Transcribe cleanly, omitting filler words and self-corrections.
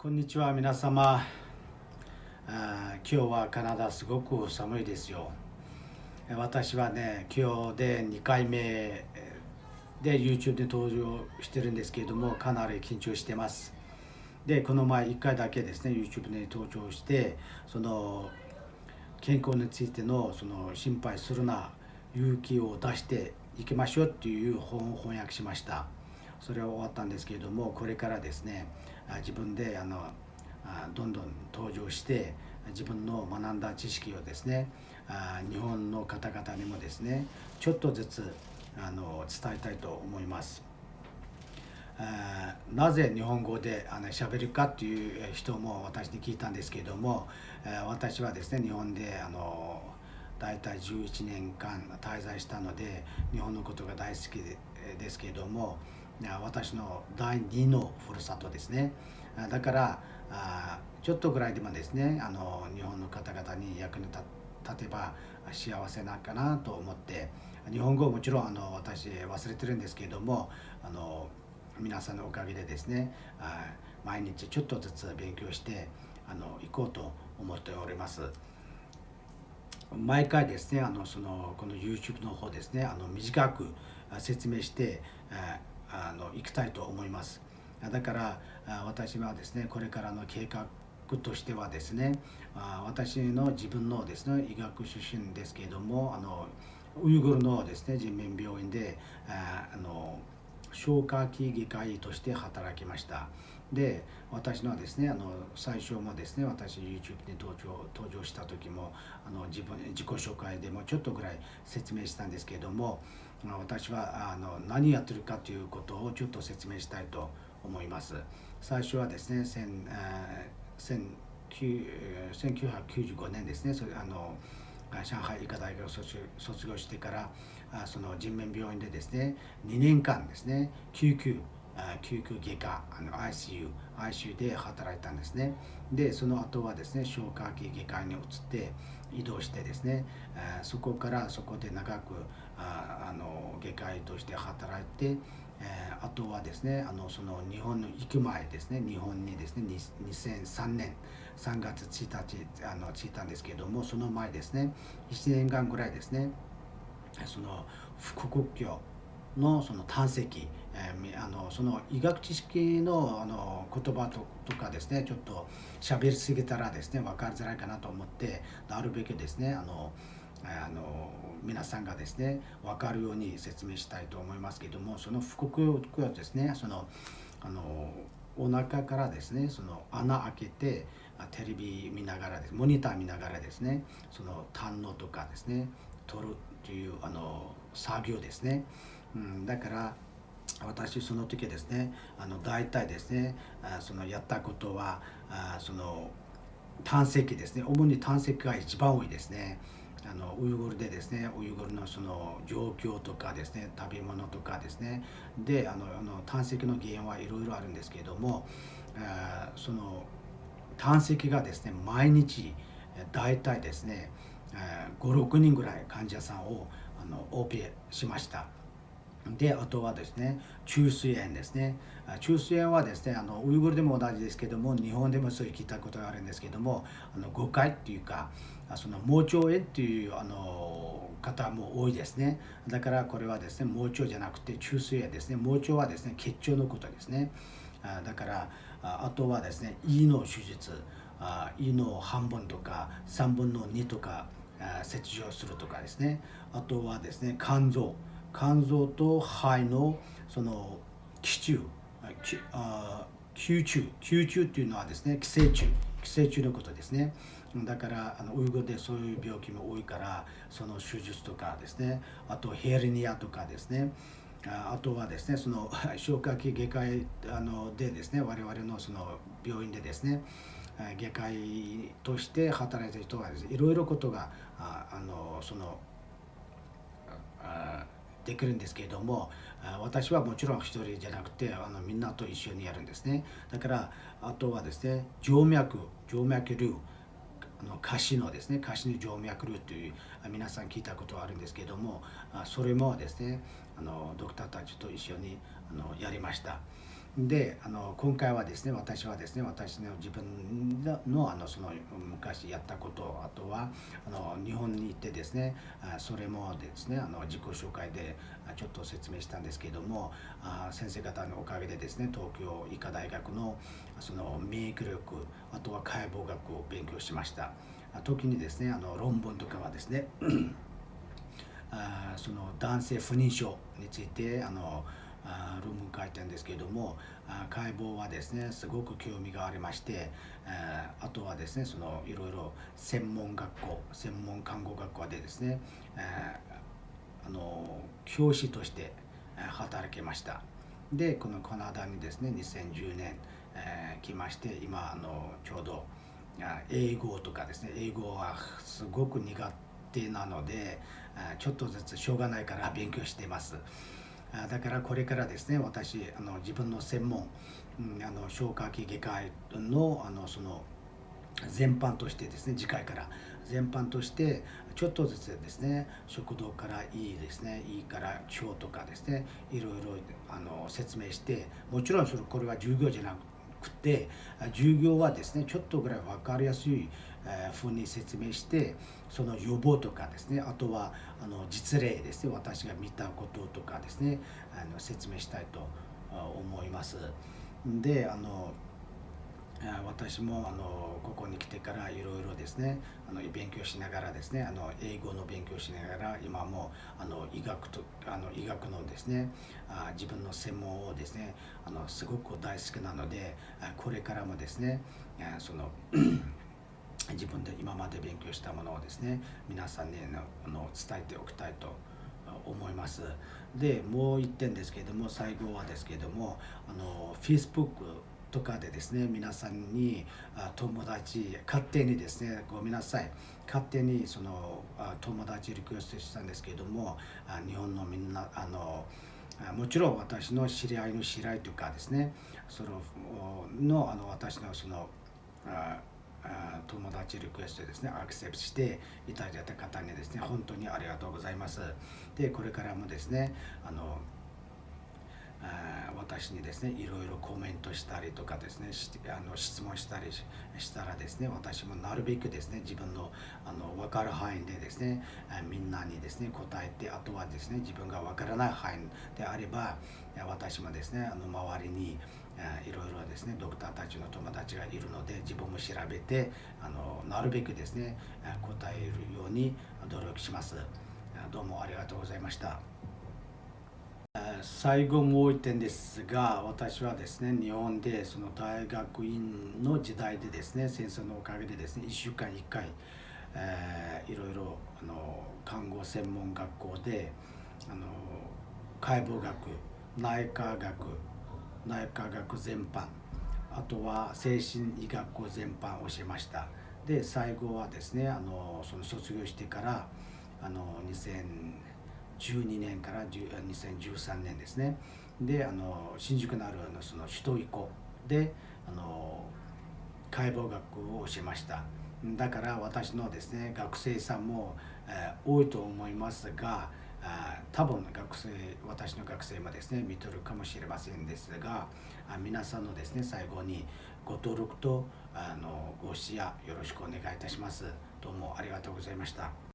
こんにちは皆様。今日はカナダすごく寒いですよ。私はね、今日で2回目で YouTube で登場してるんですけれども、かなり緊張してます。で、この前1回だけですね、YouTube に登場して、その健康についての心配するな、勇気を出していきましょうっていう本を翻訳しました。それは終わったんですけれども、これからですね、自分でどんどん登場して自分の学んだ知識をですね、日本の方々にもですね、ちょっとずつ伝えたいと思います。なぜ日本語で喋るかっていう人も私に聞いたんですけれども、私はですね、日本で大体11年間滞在したので、日本のことが大好きですけれども、私の第二のふるさとですね。だからちょっとぐらいでもですね、日本の方々に役に立てば幸せなんかなと思って、日本語をもちろん私忘れてるんですけれども、皆さんのおかげでですね、毎日ちょっとずつ勉強していこうと思っております。毎回ですね、この YouTube の方ですね、短く説明していきたいと思います。だから私はですね、これからの計画としてはですね、私の自分のですね、医学出身ですけれども、ウイグルのですね、人民病院で消化器外科医として働きました。で、私のですね、最初もですね、私 YouTube に登場した時も自己紹介でもちょっとぐらい説明したんですけれども、私は何やってるかということをちょっと説明したいと思います。最初はですね、1995年ですね、上海医科大学を卒業してから、その人民病院でですね、2年間ですね、救急外科ICU で働いたんですね。で、その後はですね、消化器外科に移って移動してですね、そこで長く外科医として働いて、あとはですね、その日本に行く前ですね、日本にですね、2003年3月1日着いたんですけれども、その前ですね、1年間ぐらいですね、その腹腔鏡のその胆石、その医学知識の言葉とかですね、ちょっと喋りすぎたらですね、分かりづらいかなと思って、なるべくですね、皆さんがですね、分かるように説明したいと思いますけども、その腹腔鏡ですね、お腹からですね、その穴開けてテレビ見ながらです、モニター見ながらですね、その胆のとかですね、取るという作業ですね。だから私その時ですね、大体ですね、そのやったことはその胆石ですね、主に胆石が一番多いですね。ウイグルでですね、ウイグルのその状況とかですね、食べ物とかですね、で胆石の原因はいろいろあるんですけれども、その胆石がですね、毎日大体ですね、5、6人ぐらい患者さんをオペしました。で、あとはですね、虫垂炎ですね。虫垂炎はですね、ウイグルでも同じですけども、日本でもそういう聞いたことがあるんですけども、誤解っていうか、その盲腸炎っていう方も多いですね。だからこれはですね、盲腸じゃなくて虫垂炎ですね。盲腸はですね、結腸のことですね。だからあとはですね、胃の手術、胃の半分とか3分の2とか切除するとかですね。あとはですね、肝臓と肺のその気中、吸虫っていうのはですね、寄生虫のことですね。だからウイグルでそういう病気も多いから、その手術とかですね、あとヘルニアとかですね、あとはですね、その消化器外科医でですね、我々のその病院でですね、外科医として働いている人はですね、いろいろことがそのできるんですけれども、私はもちろん一人じゃなくてみんなと一緒にやるんですね。だからあとはですね、静脈瘤、下肢のですね、下肢の静脈瘤という皆さん聞いたことはあるんですけれども、それもですね、ドクターたちと一緒にやりました。で今回はですね、私はですね、私の自分のその昔やったこと、あとは日本に行ってですね、それもですね自己紹介でちょっと説明したんですけども、先生方のおかげでですね、東京医科大学のその免疫力、あとは解剖学を勉強しました。時にですね論文とかはですねその男性不妊症について論文書いてるんですけれども、解剖はですねすごく興味がありまして、あとはですねそのいろいろ専門看護学校でですね、教師として働きました。でこのカナダにですね2010年、来まして、今ちょうど英語とかですね、英語はすごく苦手なので、ちょっとずつしょうがないから勉強しています。だからこれからですね、私自分の専門、消化器外科医のその全般としてですね、次回から全般としてちょっとずつですね、食道から胃ですね、胃から腸とかですね、いろいろ説明して、もちろんこれは授業じゃなくて、授業はですねちょっとぐらい分かりやすいふうに説明して、その予防とかですね、あとは実例ですね、私が見たこととかですね説明したいと思います。で私もここに来てからいろいろですね勉強しながらですね英語の勉強しながら、今も医学のですね自分の専門をですねすごく大好きなので、これからもですねその自分で今まで勉強したものをですね皆さんに伝えておきたいと思います。でもう一点ですけれども、最後はですけれどもFacebookとかでですね皆さんに友達勝手にですね、ごめんなさい、勝手に友達リクエストしたんですけれども、日本のみんなもちろん私の知り合いの知り合いとかですね、私の友達リクエストですねアクセプトしていただいた方にですね本当にありがとうございます。でこれからもですね私にですねいろいろコメントしたりとかですね質問したりしたらですね、私もなるべくですね自分の分かる範囲でですねみんなにですね答えて、あとはですね自分が分からない範囲であれば私もですね周りにいろいろですねドクターたちの友達がいるので、自分も調べてなるべくですね答えるように努力します。どうもありがとうございました。最後もう一点ですが、私はですね日本でその大学院の時代でですね、先生のおかげでですね1週間1回、いろいろ看護専門学校で解剖学、内科学全般、あとは精神医学校全般を教えました。で最後はですねその卒業してから2012年から2013年ですね、で新宿のあるその首都医科で解剖学を教えました。だから私のですね学生さんも、多いと思いますが、多分私の学生もですね見とるかもしれませんですが、皆さんのですね最後にご登録とごシェアよろしくお願いいたします。どうもありがとうございました。